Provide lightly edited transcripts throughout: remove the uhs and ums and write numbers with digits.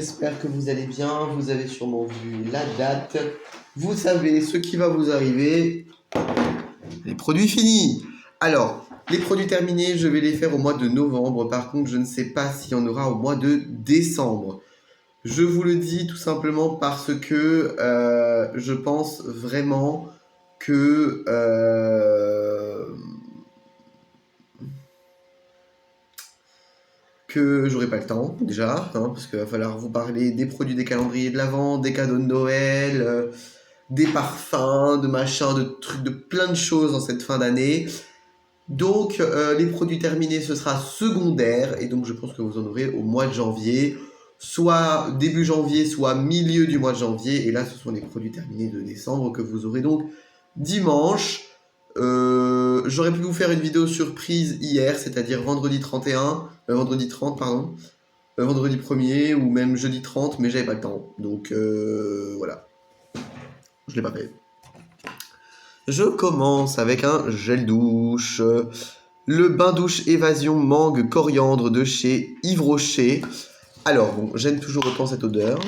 j'espère que vous allez bien. Vous avez sûrement vu la date. Vous savez ce qui va vous arriver. Les produits finis. Alors, les produits terminés, je vais les faire au mois de novembre. Par contre, je ne sais pas s'il y en aura au mois de décembre. Je vous le dis tout simplement parce que je pense vraiment que j'aurai pas le temps déjà, parce qu'il va falloir vous parler des produits des calendriers de l'Avent, des cadeaux de Noël, des parfums, de machin, de trucs, de plein de choses en cette fin d'année. Donc les produits terminés, ce sera secondaire, et donc je pense que vous en aurez au mois de janvier, soit début janvier, soit milieu du mois de janvier, et là ce sont les produits terminés de décembre que vous aurez donc dimanche. J'aurais pu vous faire une vidéo surprise hier, c'est-à-dire vendredi 30, pardon, vendredi 1er ou même jeudi 30, mais j'avais pas le temps, donc voilà, je l'ai pas fait. Je commence avec un gel douche, le bain douche évasion mangue coriandre de chez Yves Rocher. Alors bon, j'aime toujours autant cette odeur.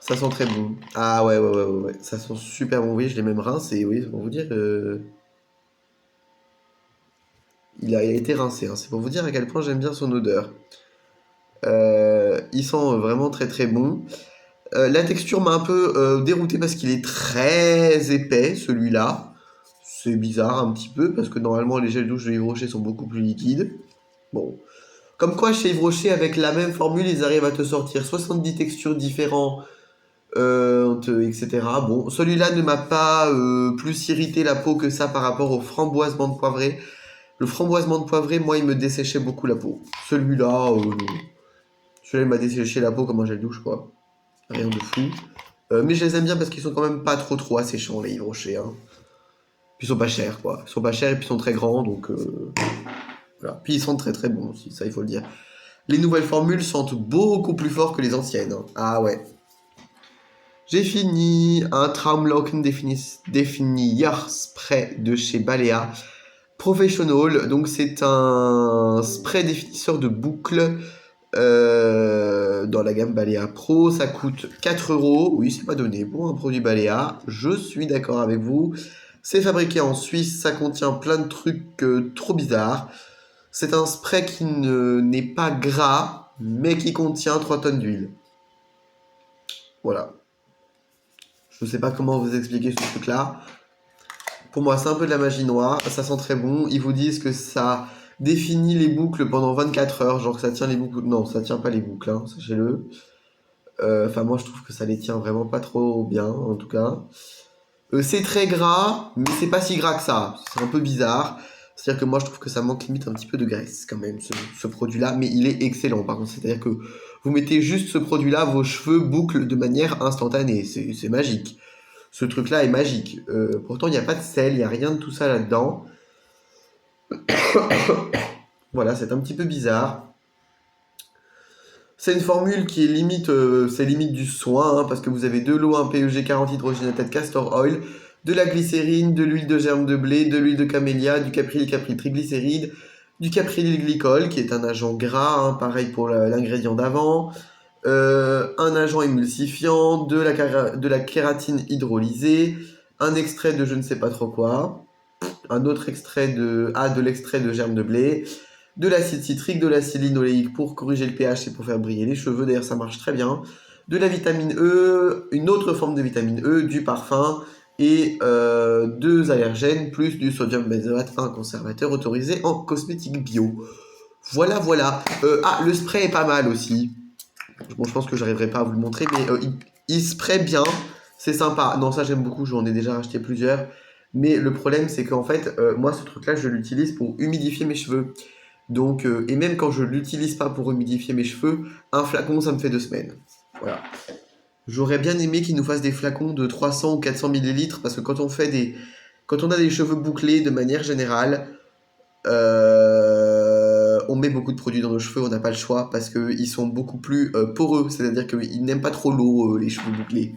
Ça sent très bon. Ah ouais, ça sent super bon. Oui, je l'ai même rincé, oui, c'est pour vous dire. Il a été rincé, hein. C'est pour vous dire à quel point j'aime bien son odeur. Il sent vraiment très très bon. La texture m'a un peu dérouté parce qu'il est très épais, celui-là. C'est bizarre un petit peu parce que normalement les gels douche de Yves Rocher sont beaucoup plus liquides. Bon. Comme quoi chez Yves Rocher, avec la même formule, ils arrivent à te sortir 70 textures différentes, etc. Bon, celui-là ne m'a pas plus irrité la peau que ça par rapport au framboisement de poivré. Le framboisement de poivré, moi, il me desséchait beaucoup la peau. Celui-là, il m'a desséché la peau comme un gel douche, quoi. Rien de fou. Mais je les aime bien parce qu'ils sont quand même pas trop asséchants, les Yves Rocher. Hein. Puis ils sont pas chers, quoi. Ils sont pas chers et puis ils sont très grands, donc voilà. Puis ils sentent très très bons aussi, ça il faut le dire. Les nouvelles formules sentent beaucoup plus fort que les anciennes. Hein. Ah ouais. J'ai fini un Traumlocken Definier Spray de chez Balea Professional. Donc c'est un spray définisseur de boucle dans la gamme Balea Pro. Ça coûte 4 €. Oui, c'est pas donné pour un produit Balea. Je suis d'accord avec vous. C'est fabriqué en Suisse. Ça contient plein de trucs trop bizarres. C'est un spray qui n'est pas gras, mais qui contient 3 tonnes d'huile. Voilà. Je sais pas comment vous expliquer ce truc-là. Pour moi, c'est un peu de la magie noire. Ça sent très bon. Ils vous disent que ça définit les boucles pendant 24 heures. Genre que ça tient les boucles. Non, ça tient pas les boucles, hein, sachez-le. Enfin, moi, je trouve que ça les tient vraiment pas trop bien, en tout cas. C'est très gras, mais c'est pas si gras que ça. C'est un peu bizarre. C'est-à-dire que moi, je trouve que ça manque limite un petit peu de graisse, quand même, ce produit-là. Mais il est excellent, par contre. C'est-à-dire que vous mettez juste ce produit-là, vos cheveux bouclent de manière instantanée. C'est magique. Ce truc-là est magique. Pourtant, il n'y a pas de sel, il n'y a rien de tout ça là-dedans. Voilà, c'est un petit peu bizarre. C'est une formule qui est limite, c'est limite du soin, hein, parce que vous avez de l'eau, un PEG 40 hydrogénaté de castor oil, de la glycérine, de l'huile de germe de blé, de l'huile de camélia, du capryl triglycéride, du capryl-glycol, qui est un agent gras, hein, pareil pour l'ingrédient d'avant, un agent émulsifiant, de la kératine hydrolysée, un extrait de je ne sais pas trop quoi, un autre extrait de l'extrait de germe de blé, de l'acide citrique, de l'acide linoléique pour corriger le pH et pour faire briller les cheveux, d'ailleurs ça marche très bien, de la vitamine E, une autre forme de vitamine E, du parfum et 2 allergènes plus du sodium benzoate, un conservateur autorisé en cosmétique bio. Voilà. Le spray est pas mal aussi. Bon, je pense que j'arriverai pas à vous le montrer, mais il spray bien, c'est sympa. Non, ça j'aime beaucoup, j'en ai déjà racheté plusieurs. Mais le problème, c'est qu'en fait, moi, ce truc-là, je l'utilise pour humidifier mes cheveux. Donc, et même quand je l'utilise pas pour humidifier mes cheveux, un flacon, ça me fait 2 semaines. Voilà. J'aurais bien aimé qu'ils nous fassent des flacons de 300 ou 400 millilitres, parce que quand on a des cheveux bouclés de manière générale, on met beaucoup de produits dans nos cheveux, on n'a pas le choix, parce qu'ils sont beaucoup plus poreux, c'est-à-dire qu'ils n'aiment pas trop l'eau, les cheveux bouclés.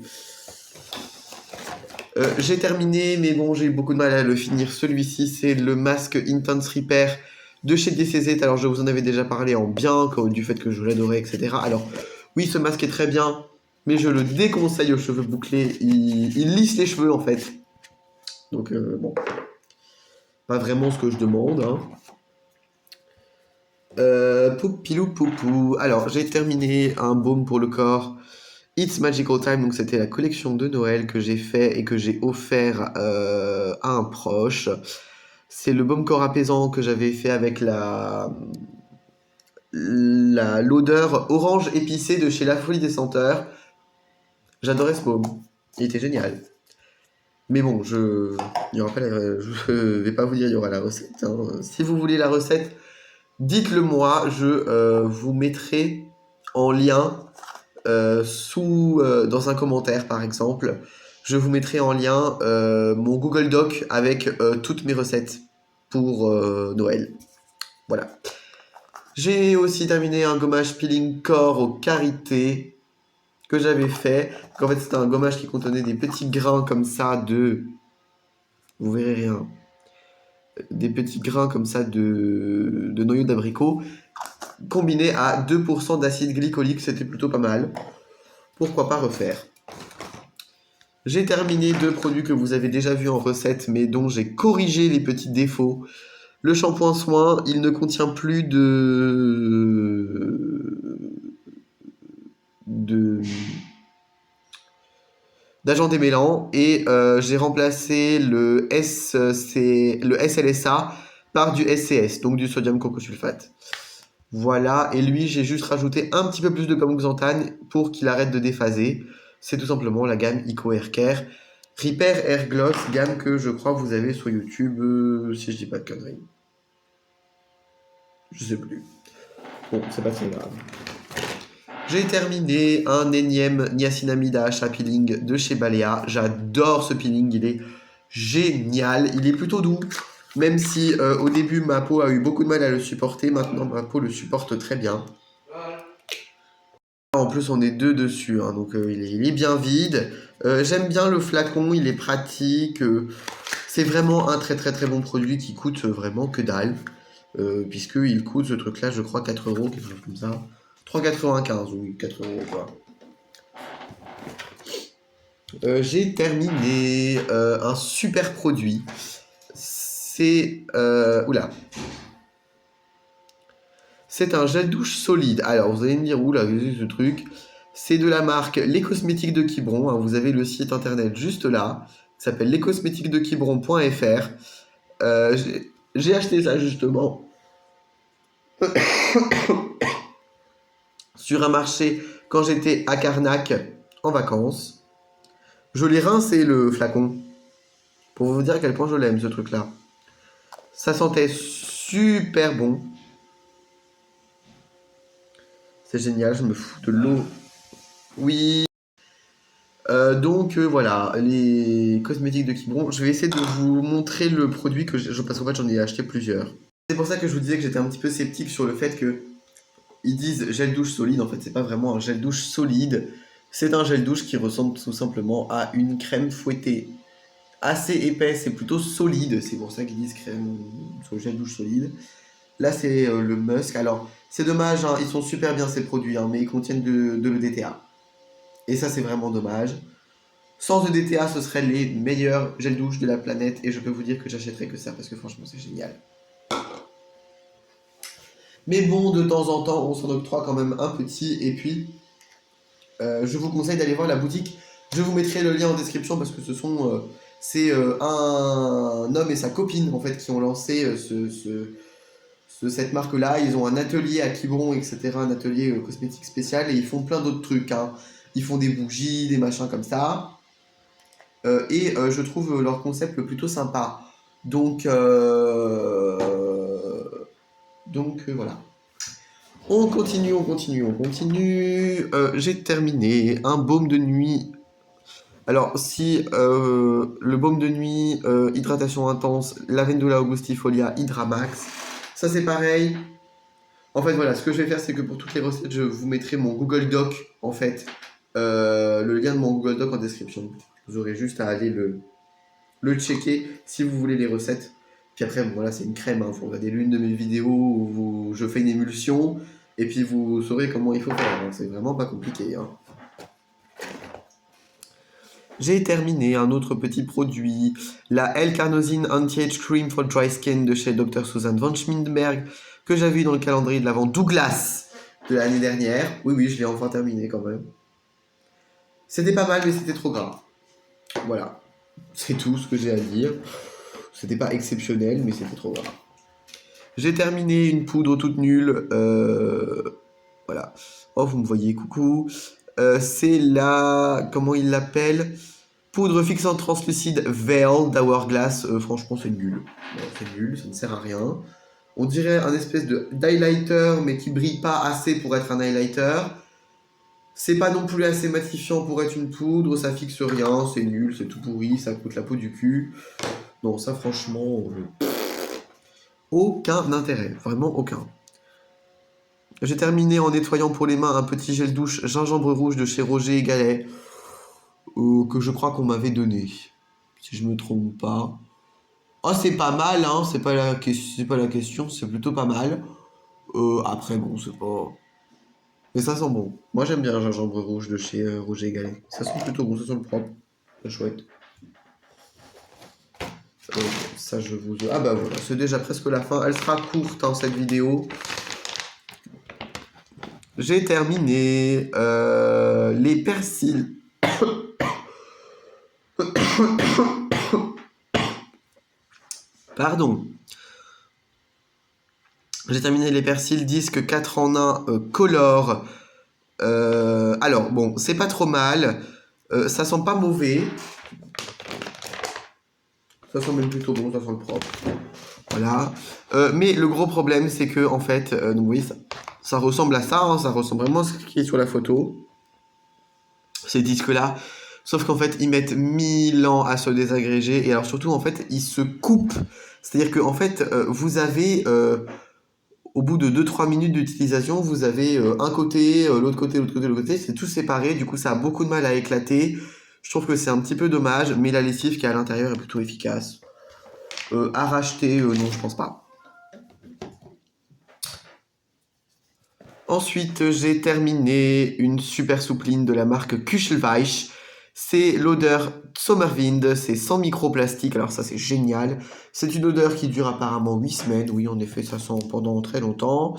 J'ai terminé, mais bon, j'ai eu beaucoup de mal à le finir. Celui-ci, c'est le masque Intense Repair de chez DCZ. Alors je vous en avais déjà parlé en bien, du fait que je l'adorais, etc. Alors oui, ce masque est très bien, mais je le déconseille aux cheveux bouclés. Il lisse les cheveux en fait. Donc bon, pas vraiment ce que je demande. Hein. Poupilou poupou. Alors j'ai terminé un baume pour le corps. It's Magical Time, donc c'était la collection de Noël que j'ai fait et que j'ai offert à un proche. C'est le baume corps apaisant que j'avais fait avec l'odeur orange épicée de chez La Folie des Senteurs. J'adorais ce baume, il était génial. Mais bon, je vais pas vous dire il y aura la recette. Hein. Si vous voulez la recette, dites-le moi, je vous mettrai en lien dans un commentaire par exemple. Je vous mettrai en lien mon Google Doc avec toutes mes recettes pour Noël. Voilà. J'ai aussi terminé un gommage peeling corps au karité que j'avais fait. En fait, c'était un gommage qui contenait des petits grains comme ça de... Vous verrez rien. Des petits grains comme ça de noyaux d'abricot combinés à 2% d'acide glycolique. C'était plutôt pas mal. Pourquoi pas refaire. J'ai terminé 2 produits que vous avez déjà vus en recette, mais dont j'ai corrigé les petits défauts. Le shampoing soin, il ne contient plus d'agent démêlant et j'ai remplacé le SLSA par du SCS, donc du sodium cocosulfate. Voilà, et lui j'ai juste rajouté un petit peu plus de gomme xanthane pour qu'il arrête de déphaser. C'est tout simplement la gamme Eco Hair Care Repair Air Gloss, gamme que je crois vous avez sur YouTube, si je dis pas de conneries. Je sais plus. Bon, c'est pas très grave. J'ai terminé un énième niacinamide à achat peeling de chez Balea. J'adore ce peeling, il est génial. Il est plutôt doux, même si au début ma peau a eu beaucoup de mal à le supporter. Maintenant ma peau le supporte très bien. En plus on est 2 dessus, hein, donc il est bien vide. J'aime bien le flacon, il est pratique. C'est vraiment un très très très bon produit qui coûte vraiment que dalle. Puisqu'il coûte ce truc là je crois 4 €, quelque chose comme ça. 3,95 ou 4 € quoi. J'ai terminé un super produit. C'est... oula. C'est un gel douche solide. Alors vous allez me dire, oula, qu'est-ce que ce truc? C'est de la marque Les Cosmétiques de Quiberon. Hein. Vous avez le site internet juste là. Ça s'appelle lescosmétiquesdequiberon.fr. J'ai acheté ça justement. Sur un marché quand j'étais à Carnac en vacances. Je l'ai rincé le flacon pour vous dire à quel point je l'aime ce truc là. Ça sentait super bon. C'est génial, je me fous de l'eau. Oui. Donc voilà, les cosmétiques de Quiberon. Je vais essayer de vous montrer le produit parce qu'en fait j'en ai acheté plusieurs. C'est pour ça que je vous disais que j'étais un petit peu sceptique sur le fait que ils disent gel douche solide. En fait, c'est pas vraiment un gel douche solide. C'est un gel douche qui ressemble tout simplement à une crème fouettée assez épaisse et plutôt solide. C'est pour ça qu'ils disent crème sur gel douche solide. Là, c'est le musk. Alors, c'est dommage, hein, ils sont super bien ces produits, hein, mais ils contiennent de l'EDTA. Et ça, c'est vraiment dommage. Sans EDTA, ce seraient les meilleurs gels douche de la planète. Et je peux vous dire que j'achèterais que ça parce que franchement, c'est génial. Mais bon, de temps en temps, on s'en octroie quand même un petit. Et puis, je vous conseille d'aller voir la boutique. Je vous mettrai le lien en description parce que c'est un homme et sa copine en fait qui ont lancé cette marque-là. Ils ont un atelier à Quiberon, etc. Un atelier cosmétique spécial et ils font plein d'autres trucs. Hein. Ils font des bougies, des machins comme ça. Et je trouve leur concept plutôt sympa. Donc voilà. On continue. J'ai terminé un baume de nuit. Alors, si le baume de nuit, hydratation intense, Lavendula Augustifolia Hydramax, ça c'est pareil. En fait, voilà, ce que je vais faire, c'est que pour toutes les recettes, je vous mettrai mon Google Doc, en fait, le lien de mon Google Doc en description. Vous aurez juste à aller le checker si vous voulez les recettes. Puis après, bon, voilà, c'est une crème. Faut regarder l'une de mes vidéos où je fais une émulsion. Et puis vous saurez comment il faut faire. Hein. C'est vraiment pas compliqué. Hein. J'ai terminé un autre petit produit, la L-Carnosine Anti-Age Cream for Dry Skin de chez Dr. Susan von Schmidberg, que j'avais eu dans le calendrier de l'Avent Douglas de l'année dernière. Oui, oui, je l'ai enfin terminé quand même. C'était pas mal, mais c'était trop gras. Voilà. C'est tout ce que j'ai à dire. C'était pas exceptionnel, mais c'était trop gras. J'ai terminé une poudre toute nulle. Voilà. Oh, vous me voyez, coucou. C'est la... Comment il l'appelle ? Poudre fixante translucide Veil d'Hourglass. Franchement, c'est nul. Ouais, c'est nul, ça ne sert à rien. On dirait un espèce d'highlighter, mais qui brille pas assez pour être un highlighter. C'est pas non plus assez matifiant pour être une poudre, ça fixe rien, c'est nul, c'est tout pourri, ça coûte la peau du cul. Non, ça franchement, aucun intérêt, vraiment aucun. J'ai terminé en nettoyant pour les mains un petit gel douche gingembre rouge de chez Roger et Gallet, que je crois qu'on m'avait donné, si je me trompe pas. Oh, c'est pas mal, hein, c'est pas la question, c'est plutôt pas mal. Après, bon, c'est pas... Mais ça sent bon. Moi, j'aime bien le gingembre rouge de chez Roger et Gallet. Ça sent plutôt bon, ça sent propre. C'est chouette. Ça, je vous... Ah bah voilà, c'est déjà presque la fin. Elle sera courte, hein, cette vidéo. J'ai terminé les persils. Pardon. J'ai terminé les persils disque 4 en 1 color. Alors, bon, c'est pas trop mal. Ça sent pas mauvais. Ça sent même plutôt bon, ça sent le propre. Voilà. Mais le gros problème, c'est que, en fait, donc vous voyez, ça ressemble à ça, hein, ça ressemble vraiment à ce qui est sur la photo. Ces disques-là. Sauf qu'en fait, ils mettent 1000 ans à se désagréger. Et alors, surtout, en fait, ils se coupent. C'est-à-dire que, en fait, vous avez, au bout de 2-3 minutes d'utilisation, vous avez un côté, l'autre côté, l'autre côté, l'autre côté. C'est tout séparé. Du coup, ça a beaucoup de mal à éclater. Je trouve que c'est un petit peu dommage. Mais la lessive qui est à l'intérieur est plutôt efficace. À racheter, non, je pense pas. Ensuite, j'ai terminé une super soupline de la marque Kuschelweich. C'est l'odeur Sommerwind, c'est sans microplastique, alors ça c'est génial. C'est une odeur qui dure apparemment 8 semaines, oui en effet ça sent pendant très longtemps.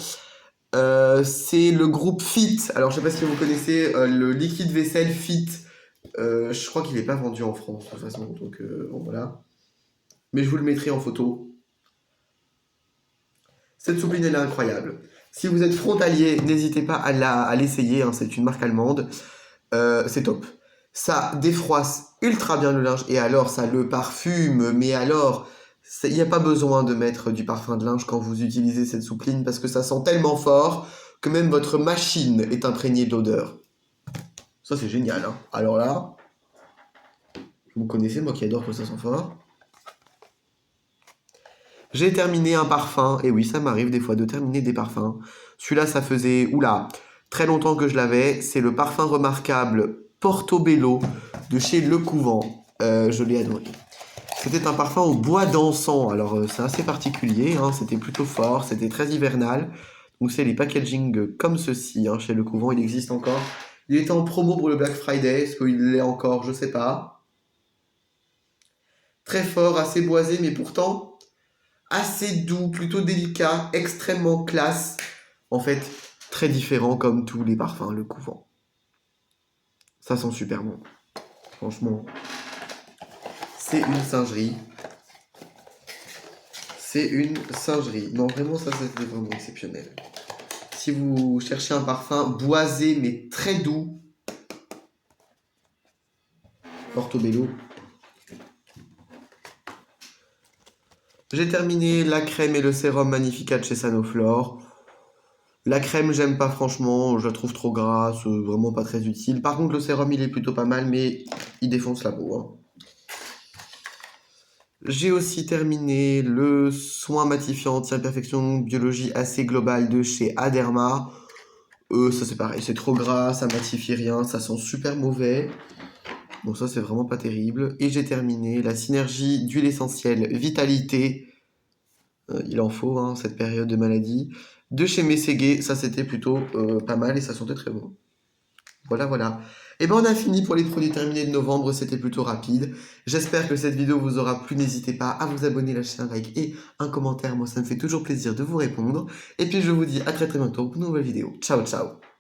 C'est le groupe Fit, alors je sais pas si vous connaissez le liquide vaisselle Fit. Je crois qu'il n'est pas vendu en France de toute façon, donc bon, voilà. Mais je vous le mettrai en photo. Cette soupline elle est incroyable. Si vous êtes frontalier, n'hésitez pas à l'essayer, hein, c'est une marque allemande. C'est top. Ça défroisse ultra bien le linge et alors ça le parfume, mais alors il n'y a pas besoin de mettre du parfum de linge quand vous utilisez cette soupline parce que ça sent tellement fort que même votre machine est imprégnée d'odeur. Ça c'est génial. Hein. Alors là, vous connaissez, moi qui adore que ça sent fort. J'ai terminé un parfum, et oui ça m'arrive des fois de terminer des parfums. Celui-là ça faisait, très longtemps que je l'avais, c'est le parfum remarquable Portobello de chez Le Couvent. Je l'ai adoré. C'était un parfum au bois d'encens. Alors c'est assez particulier, hein, c'était plutôt fort, c'était très hivernal. Donc c'est les packaging comme ceci, hein, chez Le Couvent, il existe encore. Il était en promo pour le Black Friday, est-ce qu'il l'est encore, je sais pas. Très fort, assez boisé, mais pourtant assez doux, plutôt délicat, extrêmement classe. En fait, très différent comme tous les parfums Le Couvent. Ça sent super bon. Franchement, c'est une singerie. C'est une singerie. Non, vraiment, ça, c'était vraiment exceptionnel. Si vous cherchez un parfum boisé, mais très doux, Portobello. J'ai terminé la crème et le sérum Magnificat de chez Sanoflore. La crème, j'aime pas franchement, je la trouve trop grasse, vraiment pas très utile. Par contre, le sérum, il est plutôt pas mal, mais il défonce la peau. Hein. J'ai aussi terminé le soin matifiant anti-imperfection biologie assez globale de chez Aderma. Ça c'est pareil, c'est trop gras, ça matifie rien, ça sent super mauvais. Bon, ça c'est vraiment pas terrible. Et j'ai terminé la synergie d'huile essentielle Vitalité Il en faut, hein, cette période de maladie. De chez Mességuet, ça c'était plutôt pas mal et ça sentait très bon. Voilà, voilà. Et ben on a fini pour les produits terminés de novembre, c'était plutôt rapide. J'espère que cette vidéo vous aura plu, n'hésitez pas à vous abonner, lâcher un like et un commentaire, moi ça me fait toujours plaisir de vous répondre. Et puis je vous dis à très très bientôt pour une nouvelle vidéo. Ciao ciao.